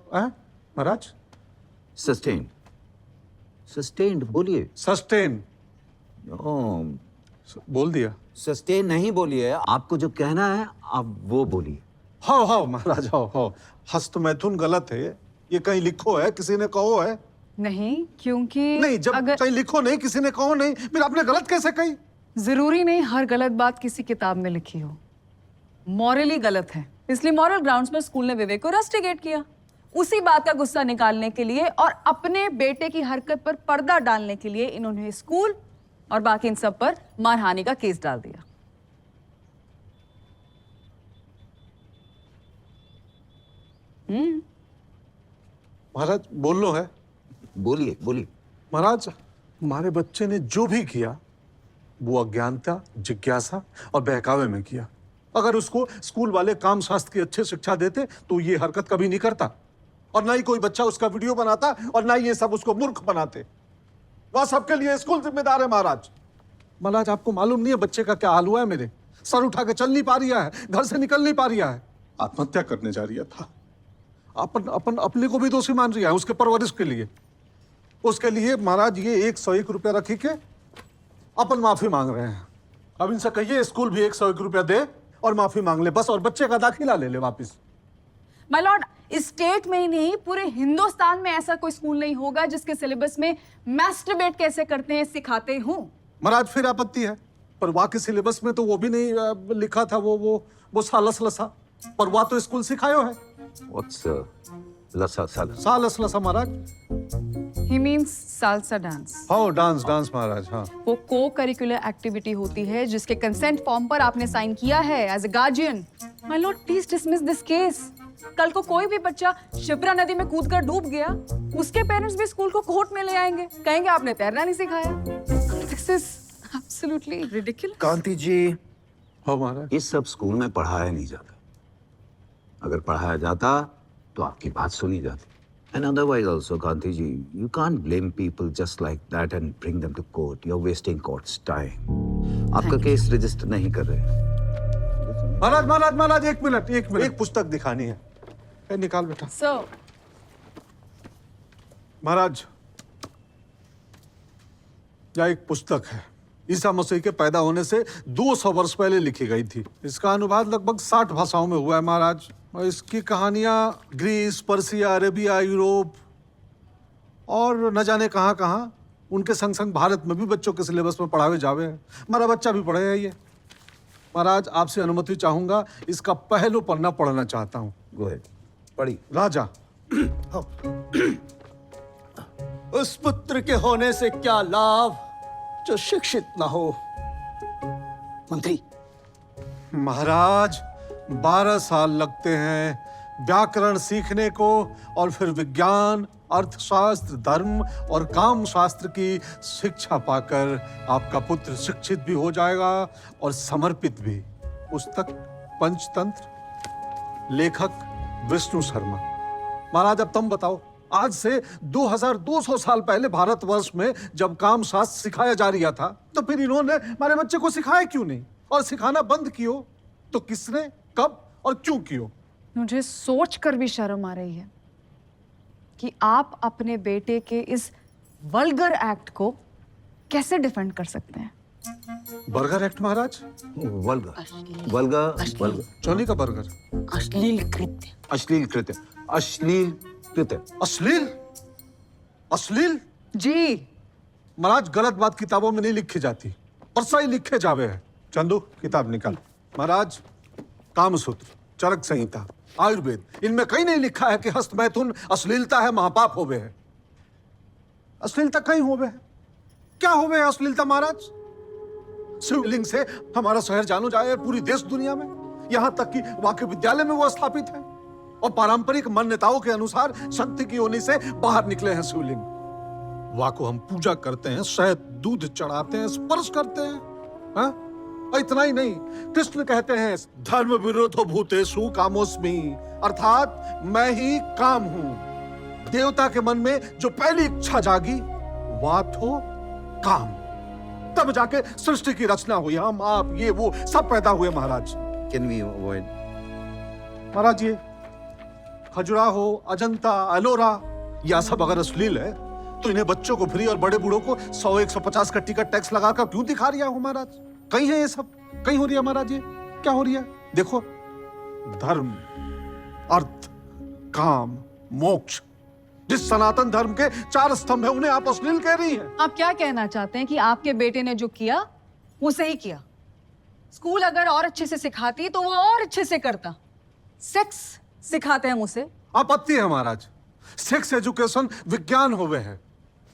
महाराज? Sustain, sustained बोलिए। Sustain बोल दिया। सस्टेन नहीं बोलिए, आपको जो कहना है आप वो बोलिए। हाँ हाँ महाराज, हाँ। हस्तमैथुन गलत है, ये कहीं लिखो है, किसी ने कहो है? नहीं, क्योंकि नहीं, जब कहीं लिखो नहीं, किसी ने कहो नहीं, फिर आपने गलत कैसे कही? जरूरी नहीं हर गलत बात किसी किताब में लिखी हो। मॉरली गलत है, इसलिए मॉरल ग्राउंड्स पर स्कूल ने विवेक को रस्टिकेट किया। उसी बात का गुस्सा निकालने के लिए और अपने बेटे की हरकत पर पर्दा डालने के लिए इन्होंने स्कूल और बाकी इन सब पर मानहानि का केस डाल दिया। महाराज बोल लो है। बोलिए बोलिए। महाराज, हमारे बच्चे ने जो भी किया वो अज्ञानता, जिज्ञासा और बहकावे में किया। अगर उसको स्कूल वाले काम शास्त्र की अच्छी शिक्षा देते तो ये हरकत कभी नहीं करता, और ना ही कोई बच्चा उसका वीडियो बनाता, और ना ही ये सब उसको मूर्ख बनाते। वह सबके लिए स्कूल जिम्मेदार है महाराज। महाराज, आपको मालूम नहीं है बच्चे का क्या हाल हुआ है? मेरे सर उठा के चल नहीं पा रहा है, घर से निकल नहीं पा रहा है, आत्महत्या करने जा रहा था। अपने को भी दोषी मान रहा है उसके परवरिश के लिए। उसके लिए महाराज ये 101 रुपया रखी के अपन माफी मांग रहे हैं। अब इनसे कहिए स्कूल भी 101 रुपया दे और माफी मांग ले बस, और बच्चे का दाखिला ले ले वापिस। माय लॉर्ड, स्टेट में ही नहीं पूरे हिंदुस्तान में ऐसा कोई स्कूल नहीं होगा जिसके सिलेबस में मैस्टरबेट कैसे करते हैं सिखाते हूं। महाराज फिर आपत्ति है, पर वहां के सिलेबस में तो वो भी नहीं लिखा था, वो सालस लसा, पर वहां तो स्कूल सिखायो है। What's लसा सालस? सालस लसा महाराज। ही मीन्स सालसा डांस। हाँ, डांस महाराज। हाँ, वो को करिकुलर एक्टिविटी होती है जिसके कंसेंट फॉर्म पर आपने साइन किया है as a guardian. My lord, please dismiss this case. कल को कोई भी बच्चा शिप्रा नदी में कूदकर डूब गया, उसके पेरेंट्स भी स्कूल को कोर्ट में ले आएंगे, कहेंगे आपने तैरना नहीं सिखाया। This is absolutely ridiculous. Kanti ji, हाँ महाराज। इस सब स्कूल में पढ़ाया नहीं जाता। अगर पढ़ाया जाता तो आपकी बात सुनी जाती। And otherwise also, Kanti ji, you can't blame people just like that and bring them to court. You're wasting court's time. आपका केस रजिस्टर नहीं कर रहे। महाराज एक मिनट, एक पुस्तक दिखानी है। निकाल बेटा। सर। महाराज, यह एक पुस्तक है, ईसा मसीह के पैदा होने से 200 वर्ष पहले लिखी गई थी। इसका अनुवाद लगभग 60 भाषाओं में हुआ है महाराज, और इसकी कहानियां ग्रीस, पर्सिया, अरेबिया, यूरोप और न जाने कहां उनके संग संग भारत में भी बच्चों के सिलेबस में पढ़ावे जावे हैं। हमारा बच्चा भी पढ़े है ये। महाराज, आपसे अनुमति चाहूंगा, इसका पहला पन्ना पढ़ना चाहता हूँ। Go ahead. पढ़ी। राजा। उस पुत्र के होने से क्या लाभ जो शिक्षित ना हो। मंत्री। महाराज, 12 साल लगते हैं व्याकरण सीखने को, और फिर विज्ञान, अर्थशास्त्र, धर्म और काम शास्त्र की शिक्षा पाकर आपका पुत्र शिक्षित भी हो जाएगा और समर्पित भी। पुस्तक पंचतंत्र, लेखक विष्णु शर्मा। महाराज, अब तुम बताओ, आज से 2200 साल पहले भारतवर्ष में जब काम शास्त्र सिखाया जा रहा था, तो फिर इन्होंने हमारे बच्चे को सिखाया क्यों नहीं, और सिखाना बंद कियो तो किसने, कब और क्यों कियो? मुझे सोचकर भी शर्म आ रही है कि आप अपने बेटे के इस वल्गर एक्ट को कैसे डिफेंड कर सकते हैं। बर्गर एक्ट महाराज? वल्गर चोली का बर्गर। अश्लील कृत्य। अश्लील कृत्य। अश्लील जी। महाराज, गलत बात किताबों में नहीं लिखी जाती, पर सही लिखे जावे है। चंदू, किताब निकाल। महाराज, कामसूत्र, चरक संहिता, आयुर्वेद, इनमें कहीं नहीं लिखा है कि हस्तमैथुन अश्लीलता है, महापाप होवे है। अश्लीलता कहीं होवे है? क्या होवे है अश्लीलता महाराज? शिवलिंग से हमारा शहर जानो जाए पूरी देश दुनिया में, यहां तक कि वहां के विद्यालय में वो स्थापित है, और पारंपरिक मान्यताओं के अनुसार शक्ति की योनि से बाहर निकले हैं शिवलिंग। वहां को हम पूजा करते हैं, शहद दूध चढ़ाते हैं, स्पर्श करते हैं। हाँ? और इतना ही नहीं, कृष्ण कहते हैं धर्म विरोधो भूतेषु कामोस्मि, अर्थात मैं ही काम हूं। देवता के मन में जो पहली इच्छा जागी वह तो काम, तब जाके सृष्टि की रचना हुई। हम, आप, ये वो सब पैदा हुए महाराज। Can we avoid? महाराज, ये खजुराहो, अजंता, एलोरा, यह सब अगर अश्लील है तो इन्हें बच्चों को फ्री और बड़े बूढ़ों को 100-150 का टिकट टैक्स लगाकर क्यों दिखा रही हो महाराज? कहीं है ये सब? कहीं हो रही है महाराज? ये क्या हो रही है? देखो, धर्म, अर्थ, काम, मोक्ष, जिस सनातन धर्म के 4 स्तंभ है उन्हें आप अश्लील कह रही हैं। आप क्या कहना चाहते हैं कि आपके बेटे ने जो किया वो सही किया? स्कूल अगर और अच्छे से सिखाती तो वो और अच्छे से करता। सेक्स सिखाते हैं उसे। आपत्ति है महाराज। सेक्स एजुकेशन विज्ञान होवे है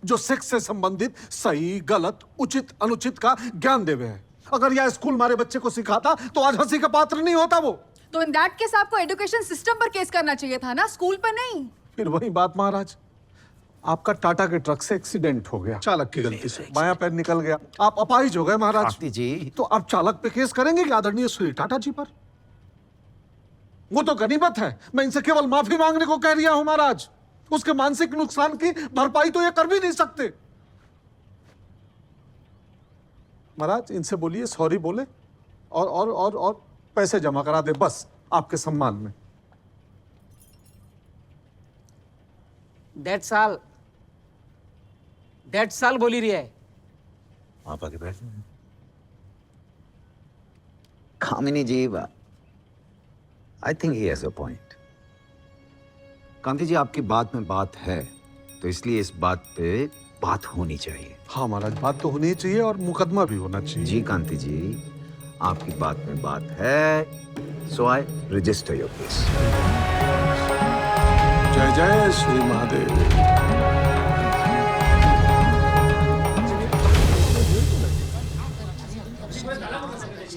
जो सेक्स से संबंधित सही, गलत, उचित, अनुचित का ज्ञान देवे है। अगर यह स्कूल हमारे बच्चे को सिखाता तो आज हंसी का पात्र नहीं होता वो। तो इन दैट केस आपको एजुकेशन सिस्टम पर केस करना चाहिए था ना, स्कूल पर नहीं। फिर वही बात महाराज, आपका टाटा के ट्रक से एक्सीडेंट हो गया, चालक की गलती से बायां पैर निकल गया, आप अपाहिज हो गए महाराज। कार्ति जी, तो आप चालक पे केस करेंगे कि आदरणीय श्री टाटा जी पर? वो तो गनीमत है, मैं इनसे केवल माफी मांगने को कह रहा हूं महाराज। उसके मानसिक नुकसान की भरपाई तो ये कर भी नहीं सकते। महाराज इनसे बोलिए सॉरी बोले और पैसे जमा करा दे, बस आपके सम्मान में। डेढ़ साल बोली रही है। आप आगे बैठ। Kamini ji, I think he has a point. Kanti ji, आपकी बात में बात है तो इसलिए इस बात पे बात होनी चाहिए। हाँ महाराज, बात तो होनी चाहिए और मुकदमा भी होना चाहिए। जी कांति जी, आपकी बात में बात है, सो आई रजिस्टर योर केस। जय जय श्री महादेव।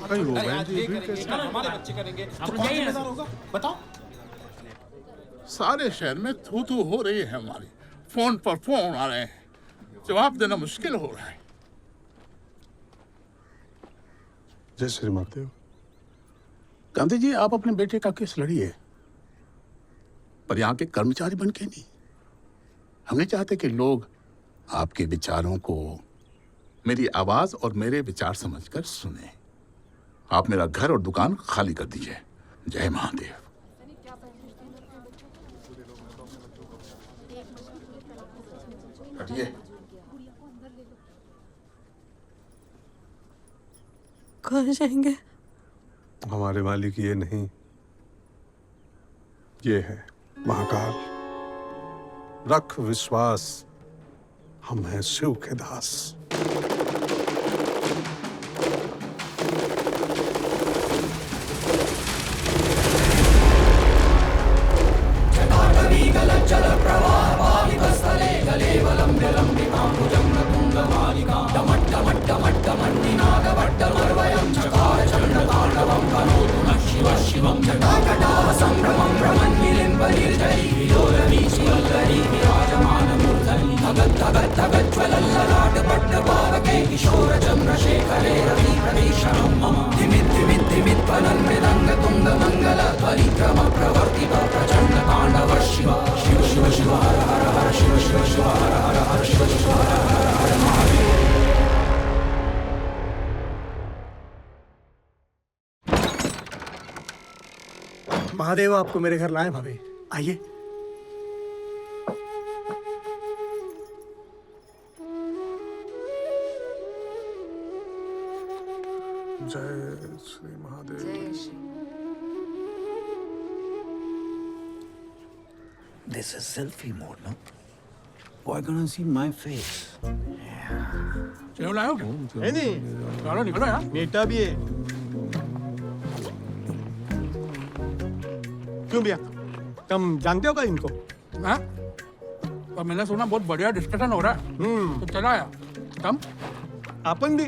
कहीं हो गए जी, अभी कैसे? सारे शहर में थू थू हो रही है हमारी। फोन पर फोन आ रहे हैं, जवाब देना मुश्किल हो रहा है। जय श्री महादेव। गांधी जी, आप अपने बेटे का केस लड़िए, पर यहाँ के कर्मचारी बन के नहीं। हम नहीं चाहते कि लोग आपके विचारों को मेरी आवाज और मेरे विचार समझकर सुने। आप मेरा घर और दुकान खाली कर दीजिए। जय महादेव। हटिए। कहाँ जाएंगे? हमारे मालिक ये नहीं, ये है महाकाल। रख विश्वास, हम हैं शिव के दास। महादेव आपको मेरे घर लाए भाभी, आइए। जय Shri Mahadev. This is selfie mode, no? Why gonna see my face? चलो लाओ। नहीं, चलो निकलो यार। बेटा भी है। क्यों भैया, तुम जानते हो क्या इनको? हाँ? और मैंने सुना बहुत बढ़िया डिस्कशन हो रहा है। तो चला आया। तुम? अपन भी